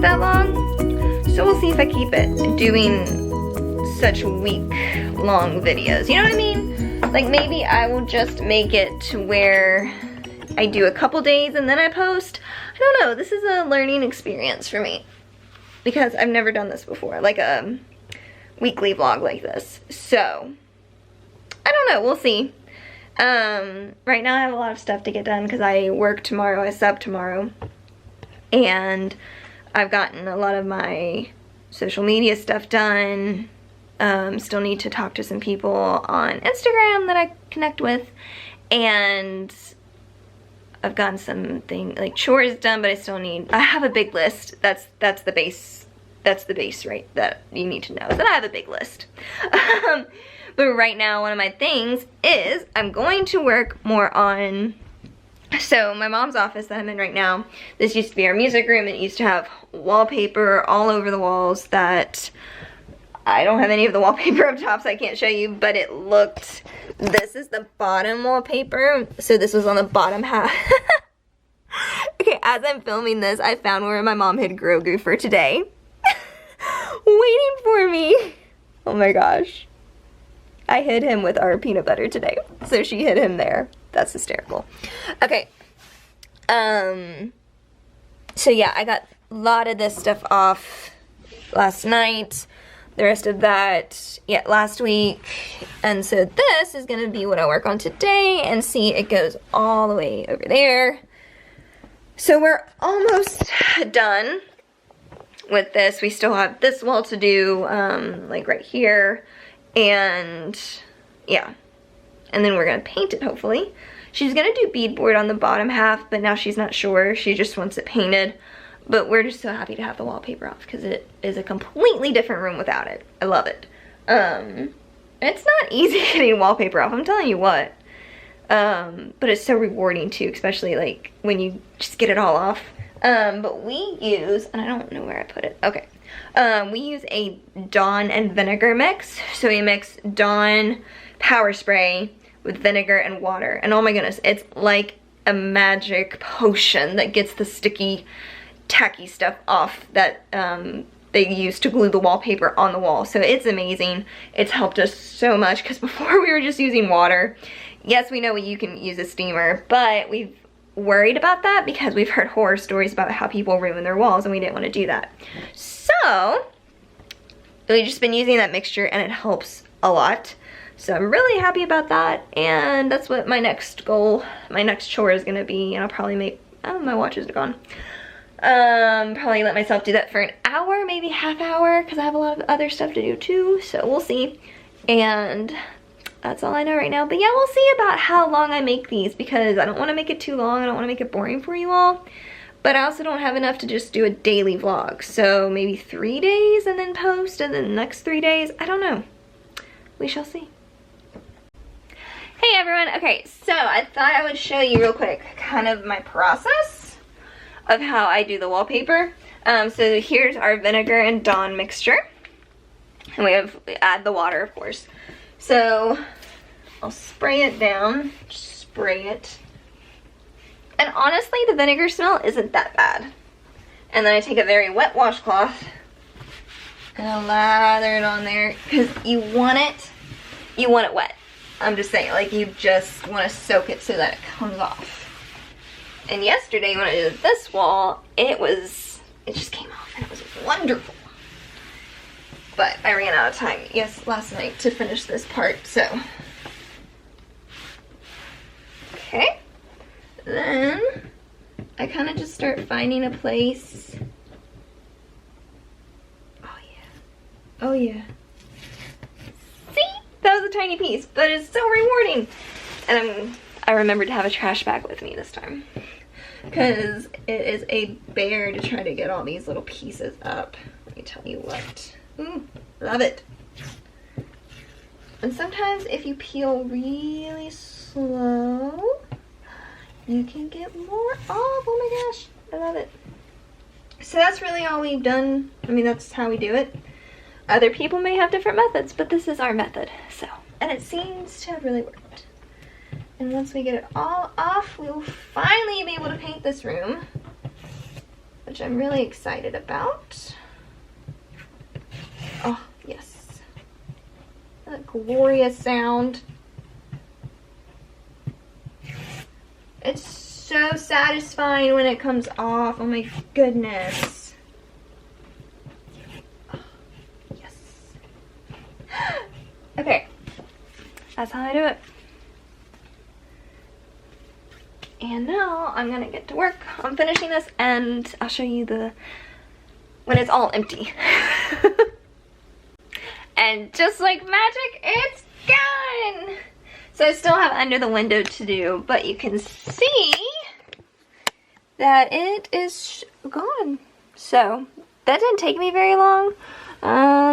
that long. So we'll see if I keep it doing such week-long videos. You know what I mean? Like maybe I will just make it to where I do a couple days and then I post. I don't know, this is a learning experience for me because I've never done this before, like a weekly vlog like this. So, I don't know, we'll see. Right now I have a lot of stuff to get done because I work tomorrow, I sub tomorrow. And I've gotten a lot of my social media stuff done. Still need to talk to some people on Instagram that I connect with. And I've gotten something like chores done, but I still need, I have a big list. That's the base, right, that you need to know, is that I have a big list. But right now, one of my things is I'm going to work more on, so my mom's office that I'm in right now, this used to be our music room. It used to have wallpaper all over the walls that I don't have any of the wallpaper up top, so I can't show you, but it looked, this is the bottom wallpaper, so this was on the bottom half. Okay, as I'm filming this, I found where my mom hid Grogu for today. Waiting for me. Oh my gosh. I hid him with our peanut butter today, so she hid him there. That's hysterical. Okay, so yeah, I got a lot of this stuff off last night. The rest of that, yeah, last week. And so this is gonna be what I work on today, and see, it goes all the way over there. So we're almost done with this. We still have this wall to do, like right here, and yeah. And then we're gonna paint it, hopefully. She's gonna do beadboard on the bottom half, but now she's not sure. She just wants it painted. But we're just so happy to have the wallpaper off because it is a completely different room without it. I love it. It's not easy getting wallpaper off, I'm telling you what. But it's so rewarding too, especially like when you just get it all off. But we use, and I don't know where I put it. Okay. We use a Dawn and vinegar mix. So we mix Dawn Power Spray with vinegar and water. And oh my goodness, it's like a magic potion that gets the sticky, tacky stuff off that they use to glue the wallpaper on the wall. So it's amazing. It's helped us so much because before we were just using water. Yes, we know you can use a steamer, but we've worried about that because we've heard horror stories about how people ruin their walls, and we didn't want to do that. So we've just been using that mixture, and it helps a lot. So I'm really happy about that, and that's what my next goal, my next chore is gonna be. And I'll probably make, oh, my watches are gone. Probably let myself do that for an hour, maybe half hour, because I have a lot of other stuff to do too, so we'll see. And that's all I know right now. But yeah, we'll see about how long I make these, because I don't want to make it too long. I don't want to make it boring for you all. But I also don't have enough to just do a daily vlog. So maybe 3 days and then post, and then the next 3 days. I don't know. We shall see. Hey everyone. Okay, so I thought I would show you real quick kind of my process of how I do the wallpaper. So here's our vinegar and Dawn mixture. And we add the water, of course. So I'll spray it down, just spray it. And honestly, the vinegar smell isn't that bad. And then I take a very wet washcloth and I'll lather it on there, because you want it wet. I'm just saying, like, you just want to soak it so that it comes off. And yesterday when I did this wall, it just came off and it was wonderful. But I ran out of time, last night to finish this part, so. Okay. Then I kind of just start finding a place. Oh yeah. Oh yeah. See? That was a tiny piece, but it's so rewarding. And I remembered to have a trash bag with me this time, because it is a bear to try to get all these little pieces up. Let me tell you what. Ooh, love it. And sometimes if you peel really slow, you can get more off. Oh my gosh, I love it. So that's really all we've done. I mean, that's how we do it. Other people may have different methods, but this is our method. So, and it seems to have really worked. And once we get it all off, we will finally be able to paint this room. which I'm really excited about. Oh, yes. A glorious sound. It's so satisfying when it comes off. Oh my goodness. Oh, yes. Okay. That's how I do it. And now I'm gonna get to work on finishing this, and I'll show you when it's all empty. And just like magic, it's gone! So I still have under the window to do, but you can see that it is gone. So that didn't take me very long.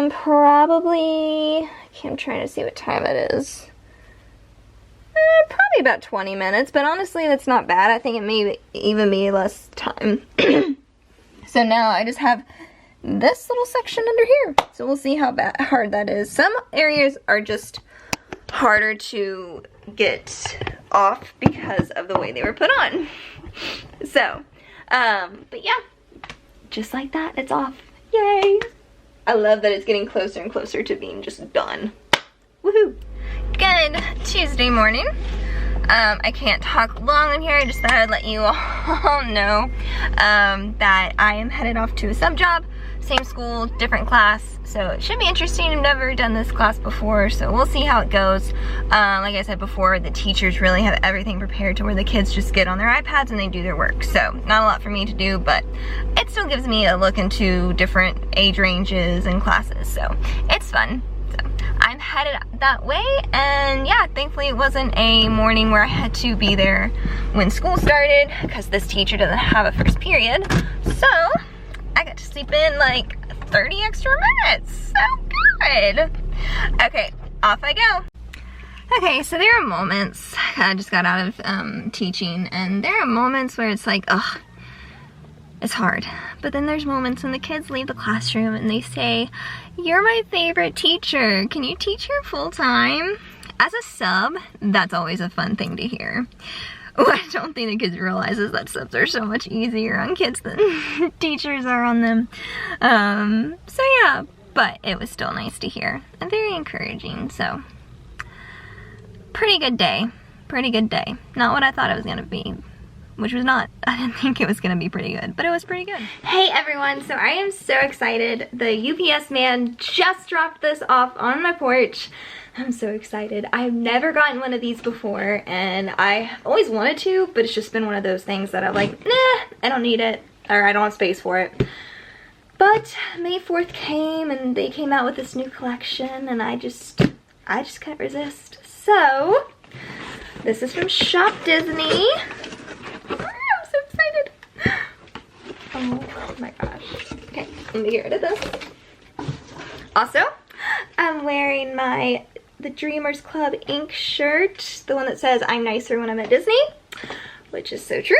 Probably, I'm trying to see what time it is. Probably about 20 minutes, but honestly that's not bad. I think it may even be less time. So now I just have this little section under here. So we'll see how hard that is. Some areas are just harder to get off because of the way they were put on. So, but yeah, just like that, it's off. Yay! I love that it's getting closer and closer to being just done. Woohoo! Good Tuesday morning. I can't talk long in here. I just thought I'd let you all know that I am headed off to a sub job. Same school, different class. So it should be interesting. I've never done this class before, so we'll see how it goes. Like I said before, the teachers really have everything prepared to where the kids just get on their iPads and they do their work. So not a lot for me to do, but it still gives me a look into different age ranges and classes. So it's fun. I'm headed that way, and yeah, thankfully it wasn't a morning where I had to be there when school started because this teacher doesn't have a first period. So I got to sleep in like 30 extra minutes. So good. Okay, off I go. Okay, so there are moments, I just got out of teaching, and there are moments where it's like, ugh, it's hard. But then there's moments when the kids leave the classroom and they say, "You're my favorite teacher. Can you teach here full time?" As a sub, that's always a fun thing to hear. I don't think the kids realizes that subs are so much easier on kids than teachers are on them. So yeah, but it was still nice to hear and very encouraging. So pretty good day. Pretty good day. Not what I thought it was gonna be. Which was not. I didn't think it was gonna be pretty good, but it was pretty good. Hey everyone, so I am so excited. The UPS man just dropped this off on my porch. I'm so excited. I've never gotten one of these before, and I always wanted to, but it's just been one of those things that I'm like, nah, I don't need it, or I don't have space for it. But May 4th came, and they came out with this new collection, and I just couldn't resist. So, this is from Shop Disney. I'm so excited. Oh my gosh. Okay, let me get rid of this. Also, I'm wearing the Dreamers Club ink shirt, the one that says "I'm nicer when I'm at Disney," which is so true.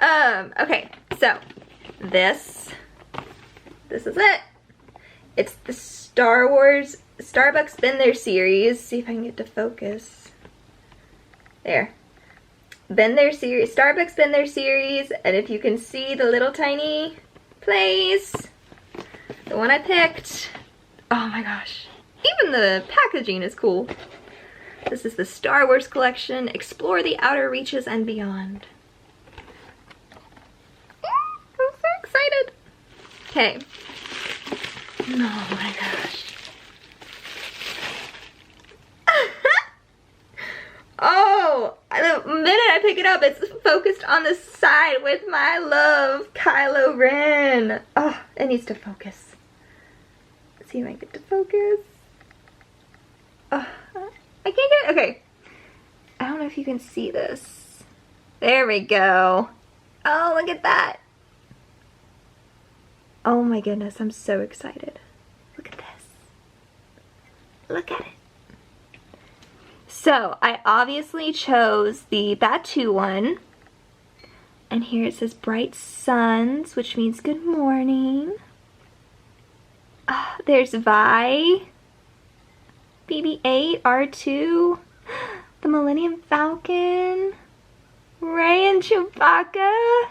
Okay, so this is it. It's the Star Wars Starbucks Been There series. See if I can get to focus. There. Been There series, Starbucks Been There series, and if you can see the little tiny place, the one I picked, oh my gosh, even the packaging is cool. This is the Star Wars collection, Explore the Outer Reaches and Beyond. I'm so excited. Okay. Oh my gosh. Oh, the minute I pick it up, it's focused on the side with my love, Kylo Ren. Oh, it needs to focus. Let's see if I can get to focus. Oh, I can't get it. Okay. I don't know if you can see this. There we go. Oh, look at that. Oh my goodness, I'm so excited. Look at this. Look at it. So, I obviously chose the Batuu one. And here it says Bright Suns, which means good morning. There's Vi, BB-8, R2, the Millennium Falcon, Rey and Chewbacca.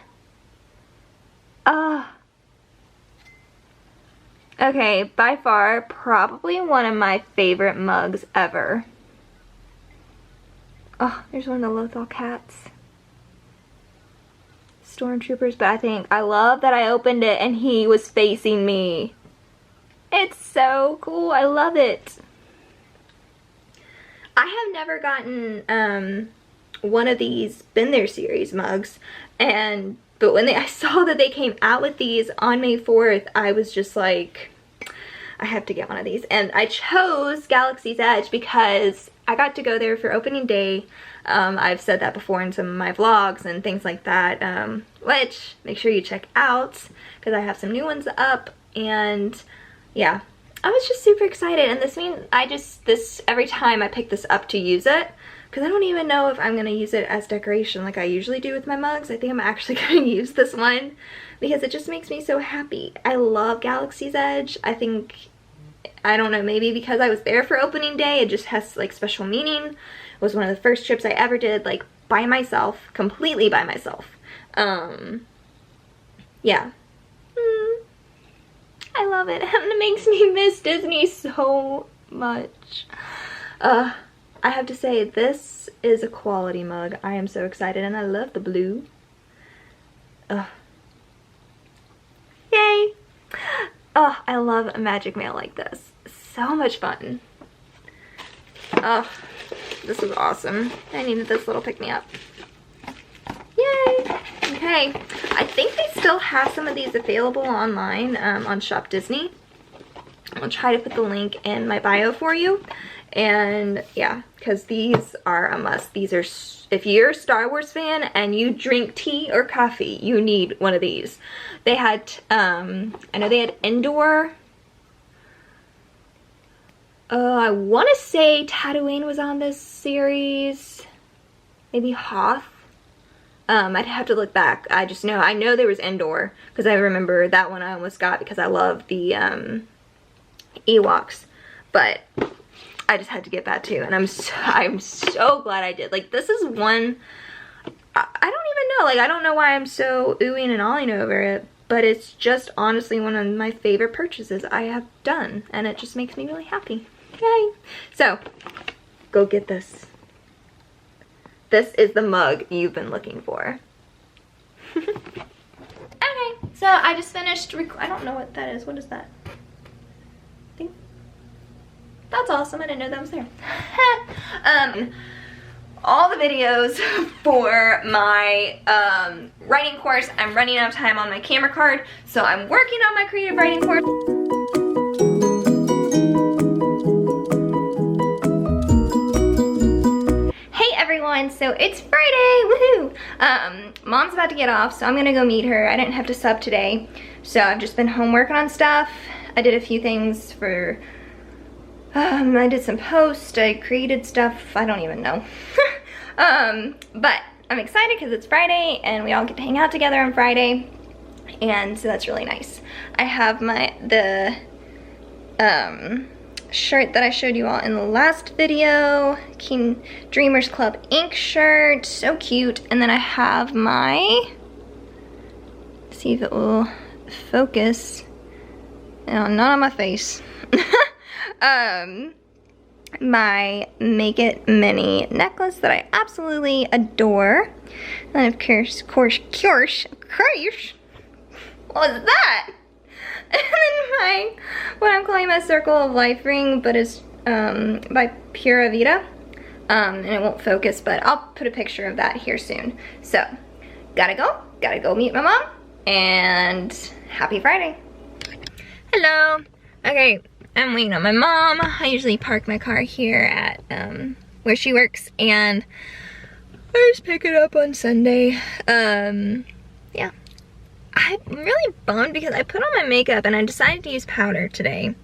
Okay, by far, probably one of my favorite mugs ever. Oh, there's one of the Lothal cats. Stormtroopers, but I love that I opened it and he was facing me. It's so cool. I love it. I have never gotten one of these Been There series mugs, but when I saw that they came out with these on May 4th, I was just like, I have to get one of these. And I chose Galaxy's Edge because I got to go there for opening day. I've said that before in some of my vlogs and things like that, which make sure you check out because I have some new ones up. And yeah, I was just super excited. And this means every time I pick this up to use it, because I don't even know if I'm going to use it as decoration like I usually do with my mugs. I think I'm actually going to use this one because it just makes me so happy. I love Galaxy's Edge. I don't know, maybe because I was there for opening day, it just has like special meaning. It was one of the first trips I ever did like by myself, completely by myself. Yeah. I love it. And it makes me miss Disney so much. I have to say, this is a quality mug. I am so excited, and I love the blue. Yay! Oh, I love a magic mail like this. So much fun. Oh, this is awesome. I needed this little pick-me-up. Yay! Okay, I think they still have some of these available online on Shop Disney. I'll try to put the link in my bio for you. And yeah, because these are a must. These are, if you're a Star Wars fan and you drink tea or coffee, you need one of these. They had, I know they had Endor. I want to say Tatooine was on this series. Maybe Hoth. I'd have to look back. I know there was Endor because I remember that one I almost got because I love the Ewoks. But I just had to get that too, and I'm so glad I did. Like, this is one, I don't even know, like, I don't know why I'm so oohing and awing over it, but it's just honestly one of my favorite purchases I have done, and it just makes me really happy. Yay! So, go get this. This is the mug you've been looking for. Okay, so I just finished, I don't know what that is. What is that? That's awesome. I didn't know that was there. All the videos for my writing course. I'm running out of time on my camera card, so I'm working on my creative writing course. Hey everyone, so it's Friday, woohoo! Mom's about to get off, so I'm gonna go meet her. I didn't have to sub today, so I've just been home working on stuff. I did a few things for I did some posts, I created stuff, I don't even know. But I'm excited because it's Friday and we all get to hang out together on Friday, and so that's really nice. I have the shirt that I showed you all in the last video, King Dreamers Club ink shirt, so cute. And then I have my, see if it will focus, no, not on my face. My Make It Mini necklace that I absolutely adore. And of course, what was that? And then what I'm calling my Circle of Life ring, but it's by Pura Vida. And it won't focus, but I'll put a picture of that here soon. So, gotta go meet my mom, and happy Friday. Hello. Okay. I'm waiting on my mom. I usually park my car here at where she works, and I just pick it up on Sunday. Yeah. I'm really bummed because I put on my makeup and I decided to use powder today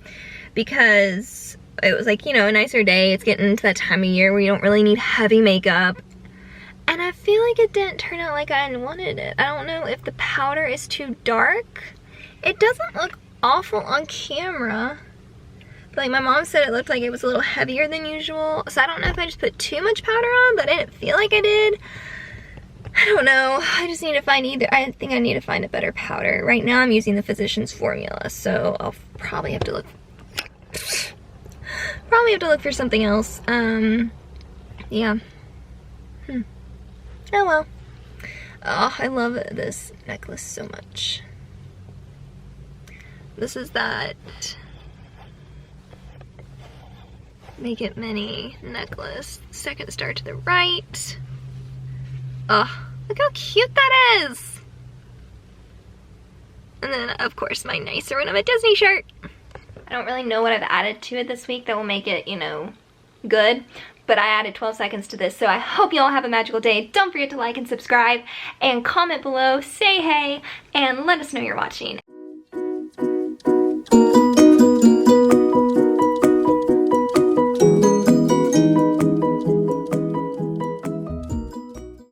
because it was like, you know, a nicer day. It's getting into that time of year where you don't really need heavy makeup. And I feel like it didn't turn out like I wanted it. I don't know if the powder is too dark. It doesn't look awful on camera. Like, my mom said it looked like it was a little heavier than usual, so I don't know if I just put too much powder on, but I didn't feel like I did. I don't know. I just need to find I think I need to find a better powder. Right now I'm using the Physicians Formula, so I'll probably have to look for something else. Yeah. Oh well. Oh, I love this necklace so much. This is that Make It Mini necklace. Second star to the right. Oh, look how cute that is. And then, of course, my nicer one of a Disney shirt. I don't really know what I've added to it this week that will make it, you know, good. But I added 12 seconds to this, so I hope you all have a magical day. Don't forget to like and subscribe and comment below, say hey, and let us know you're watching.